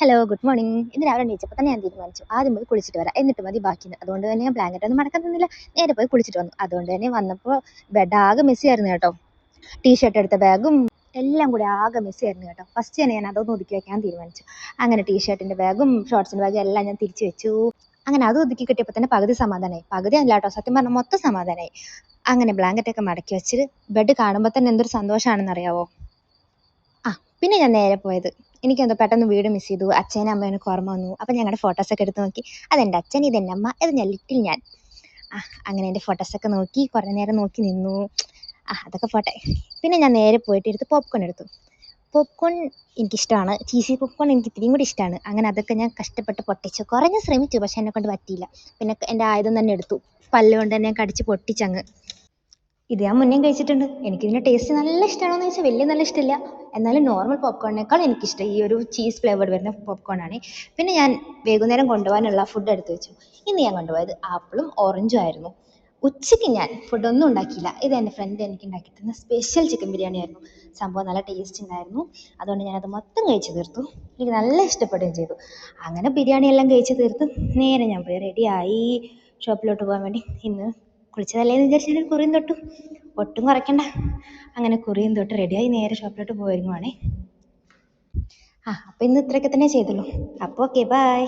Hello good morning. ഇന്ന് രാവിലെ എണീച്ചപ്പോൾ തന്നെ ഞാൻ തീരുമാനിച്ചു ആദ്യം പോയി കുളിച്ചിട്ട് വരാം, എന്നിട്ട് മതി ബാക്കിന്ന്. അതുകൊണ്ട് തന്നെ ഞാൻ ബ്ലാങ്കറ്റ് ഒന്നും മടക്കാൻ തന്നില്ല, നേരെ പോയി കുളിച്ചിട്ട് വന്നു. അതുകൊണ്ട് തന്നെ വന്നപ്പോൾ ബെഡ് ആകെ മെസ്സി ആയിരുന്നു കേട്ടോ. ടീഷർട്ട് എടുത്ത ബാഗും എല്ലാം കൂടി ആകെ മെസ്സി ആയിരുന്നു കേട്ടോ. ഫസ്റ്റ് തന്നെ ഞാൻ അതൊന്ന് ഒതുക്കി വെക്കാൻ തീരുമാനിച്ചു. അങ്ങനെ ടീഷർട്ടിൻ്റെ ബാഗും ഷോർട്സിൻ്റെ ബാഗും എല്ലാം ഞാൻ തിരിച്ചു വെച്ചു. അങ്ങനെ അത് ഒതുക്കി കിട്ടിയപ്പോൾ തന്നെ പകുതി സമാധാനമായി. പകുതി അല്ല കേട്ടോ, സത്യം പറഞ്ഞാൽ മൊത്തം സമാധാനമായി. അങ്ങനെ ബ്ലാങ്കറ്റൊക്കെ മടക്കി വെച്ചിട്ട് ബെഡ് കാണുമ്പോൾ തന്നെ എന്തൊരു സന്തോഷമാണെന്ന് അറിയാവോ. പിന്നെ ഞാൻ നേരെ പോയത്, എനിക്കെന്തോ പെട്ടെന്ന് വീട് മിസ് ചെയ്തു. അച്ഛനും അമ്മേനൊക്കെ ഓർമ്മ വന്നു. അപ്പം ഞങ്ങളുടെ ഫോട്ടോസൊക്കെ എടുത്ത് നോക്കി. അതെൻ്റെ അച്ഛൻ, ഇതെൻ്റെ അമ്മ, ഇത് ഞാൻ ലിറ്റിൽ ഞാൻ. അങ്ങനെ എൻ്റെ ഫോട്ടോസൊക്കെ നോക്കി കുറേ നേരം നോക്കി നിന്നു. അതൊക്കെ പോട്ടെ. പിന്നെ ഞാൻ നേരെ പോയിട്ട് എടുത്ത് പോപ്കോൺ എടുത്തു. പോപ്കോൺ എനിക്കിഷ്ടമാണ്. ചീസി പോപ്കോൺ എനിക്ക് ഇത്തിരിയും കൂടി ഇഷ്ടമാണ്. അങ്ങനെ അതൊക്കെ ഞാൻ കഷ്ടപ്പെട്ട് പൊട്ടിച്ചു. കുറേ ഞാൻ ശ്രമിച്ചു, പക്ഷെ എന്നെക്കൊണ്ട് പറ്റിയില്ല. പിന്നെ എൻ്റെ ആയുധം തന്നെ എടുത്തു, പല്ലുകൊണ്ട് തന്നെ കടിച്ച് പൊട്ടിച്ചങ്ങ്. ഇത് ഞാൻ മുന്നേ കഴിച്ചിട്ടുണ്ട്. എനിക്കിതിൻ്റെ ടേസ്റ്റ് നല്ല ഇഷ്ടമാണോയെന്ന് ചോദിച്ചാൽ വലിയ നല്ല ഇഷ്ടമില്ല. എന്നാലും നോർമൽ പോപ്കോണിനേക്കാൾ എനിക്കിഷ്ടം ഈ ഒരു ചീസ് ഫ്ലേവേർഡ് വരുന്ന പോപ്കോണാണ്. പിന്നെ ഞാൻ വൈകുന്നേരം കൊണ്ടുപോകാനുള്ള ഫുഡ് എടുത്ത് വെച്ചു. ഇന്ന് ഞാൻ കൊണ്ടുപോയത് ആപ്പിളും ഓറഞ്ചും ആയിരുന്നു. ഉച്ചയ്ക്ക് ഞാൻ ഫുഡൊന്നും ഉണ്ടാക്കിയില്ല. ഇത് എൻ്റെ ഫ്രണ്ട് എനിക്ക് ഉണ്ടാക്കി തന്ന സ്പെഷ്യൽ ചിക്കൻ ബിരിയാണി ആയിരുന്നു. സംഭവം നല്ല ടേസ്റ്റ് ഉണ്ടായിരുന്നു. അതുകൊണ്ട് ഞാനത് മൊത്തം കഴിച്ച് തീർത്തു. എനിക്ക് നല്ല ഇഷ്ടപ്പെടുകയും ചെയ്തു. അങ്ങനെ ബിരിയാണി എല്ലാം കഴിച്ച് തീർത്ത് നേരെ ഞാൻ പോയി റെഡിയായി ഷോപ്പിലോട്ട് പോകാൻ വേണ്ടി. ഇന്ന് കുളിച്ചതല്ലേന്ന് വിചാരിച്ചാൽ കുറിയും തൊട്ടു, ഒട്ടും കുറയ്ക്കണ്ട. അങ്ങനെ കുറിയും തൊട്ട് റെഡിയായി നേരെ ഷോപ്പിലോട്ട് പോയിരുന്നുവാണേ. അപ്പോൾ ഇന്ന് ഇത്രയൊക്കെ തന്നെ ചെയ്തുള്ളൂ. അപ്പോൾ ഓക്കെ, ബൈ.